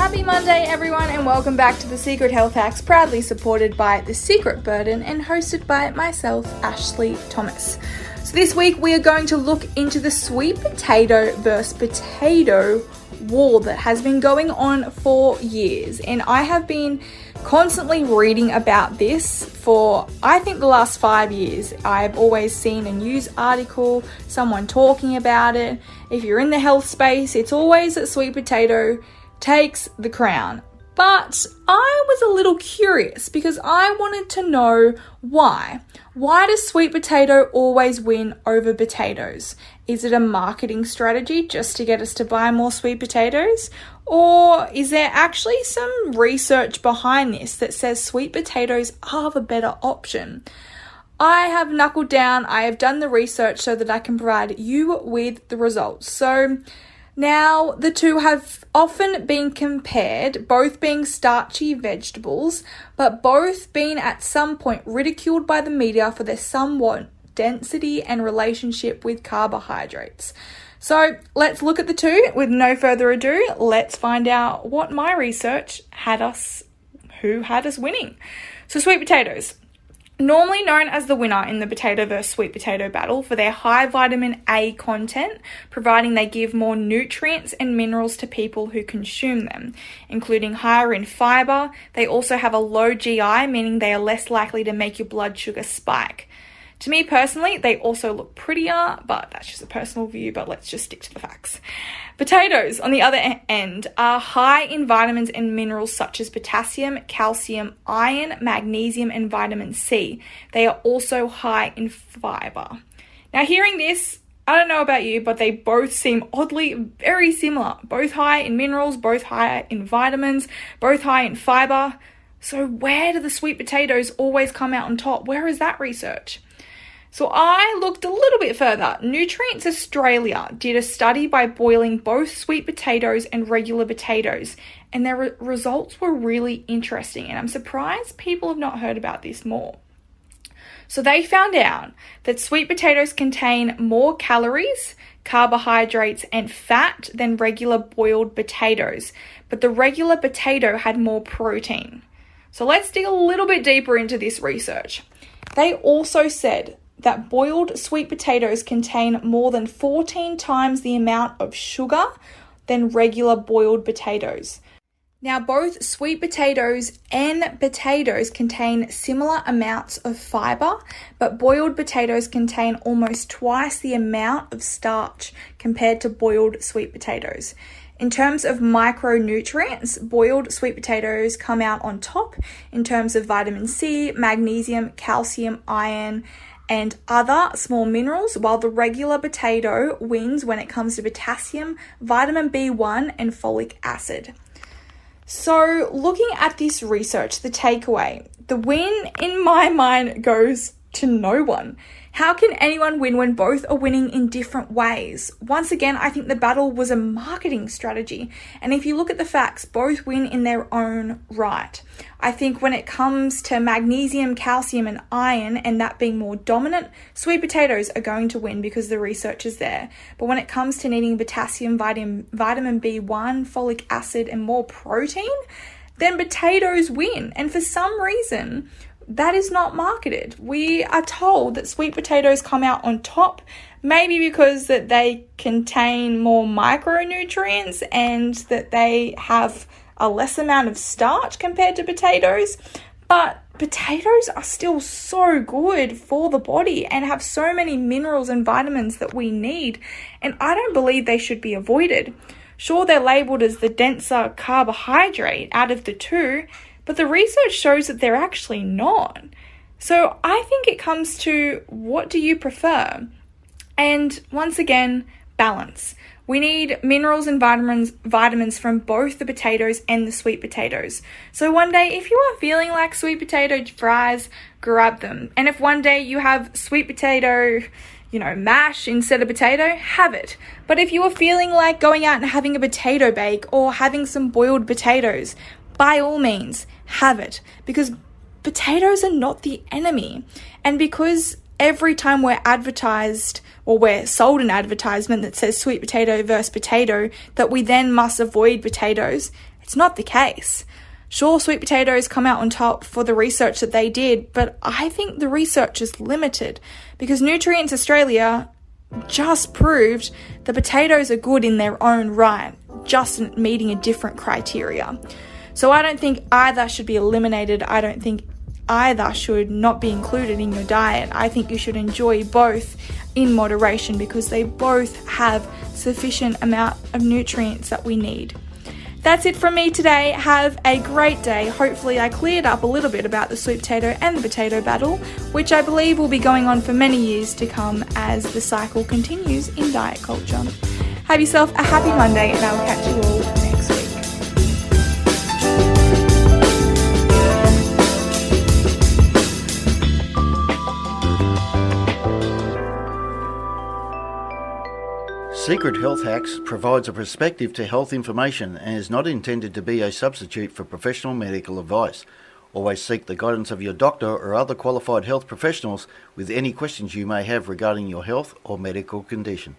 Happy Monday, everyone, and welcome back to The Secret Health Hacks, proudly supported by The Secret Burden and hosted by myself, Ashlee Thomas. So this week we are going to look into the sweet potato versus potato war that has been going on for years, and I have been constantly reading about this for I think the last 5 years. I've always seen a news article, someone talking about it. If you're in the health space, it's always that sweet potato takes the crown. But I was a little curious because I wanted to know why. Why does sweet potato always win over potatoes? Is it a marketing strategy just to get us to buy more sweet potatoes? Or is there actually some research behind this that says sweet potatoes are the better option? I have knuckled down, I have done the research so that I can provide you with the results. So now, the two have often been compared, both being starchy vegetables, but both been at some point ridiculed by the media for their somewhat density and relationship with carbohydrates. So let's look at the two. With no further ado, let's find out what my research who had us winning. So sweet potatoes. Normally known as the winner in the potato versus sweet potato battle for their high vitamin A content, providing they give more nutrients and minerals to people who consume them, including higher in fiber. They also have a low GI, meaning they are less likely to make your blood sugar spike. To me personally, they also look prettier, but that's just a personal view, but let's just stick to the facts. Potatoes, on the other end, are high in vitamins and minerals such as potassium, calcium, iron, magnesium, and vitamin C. They are also high in fiber. Now, hearing this, I don't know about you, but they both seem oddly very similar. Both high in minerals, both high in vitamins, both high in fiber. So where do the sweet potatoes always come out on top? Where is that research? So I looked a little bit further. Nutrients Australia did a study by boiling both sweet potatoes and regular potatoes, and their results were really interesting, and I'm surprised people have not heard about this more. So they found out that sweet potatoes contain more calories, carbohydrates, and fat than regular boiled potatoes, but the regular potato had more protein. So let's dig a little bit deeper into this research. They also said that boiled sweet potatoes contain more than 14 times the amount of sugar than regular boiled potatoes. Now, both sweet potatoes and potatoes contain similar amounts of fiber, but boiled potatoes contain almost twice the amount of starch compared to boiled sweet potatoes. In terms of micronutrients, boiled sweet potatoes come out on top in terms of vitamin C, magnesium, calcium, iron, and other small minerals, while the regular potato wins when it comes to potassium, vitamin B1, and folic acid. So looking at this research, the takeaway, the win in my mind goes to no one. How can anyone win when both are winning in different ways? Once again, I think the battle was a marketing strategy. And if you look at the facts, both win in their own right. I think when it comes to magnesium, calcium, and iron, and that being more dominant, sweet potatoes are going to win because the research is there. But when it comes to needing potassium, vitamin B1, folic acid, and more protein, then potatoes win. And for some reason, that is not marketed. We are told that sweet potatoes come out on top, maybe because that they contain more micronutrients and that they have a less amount of starch compared to potatoes. But potatoes are still so good for the body and have so many minerals and vitamins that we need, and I don't believe they should be avoided. Sure, they're labeled as the denser carbohydrate out of the two, but the research shows that they're actually not. So I think it comes to, what do you prefer? And once again, balance. We need minerals and vitamins from both the potatoes and the sweet potatoes. So one day, if you are feeling like sweet potato fries, grab them. And if one day you have sweet potato, mash instead of potato, have it. But if you are feeling like going out and having a potato bake or having some boiled potatoes, by all means, have it, because potatoes are not the enemy. And because every time we're advertised or we're sold an advertisement that says sweet potato versus potato, that we then must avoid potatoes. It's not the case. Sure, sweet potatoes come out on top for the research that they did, but I think the research is limited because Nutrients Australia just proved the potatoes are good in their own right, just meeting a different criteria. So I don't think either should be eliminated. I don't think either should not be included in your diet. I think you should enjoy both in moderation because they both have sufficient amount of nutrients that we need. That's it from me today. Have a great day. Hopefully I cleared up a little bit about the sweet potato and the potato battle, which I believe will be going on for many years to come as the cycle continues in diet culture. Have yourself a happy Monday and I will catch you all next week. Secret Health Hacks provides a perspective to health information and is not intended to be a substitute for professional medical advice. Always seek the guidance of your doctor or other qualified health professionals with any questions you may have regarding your health or medical condition.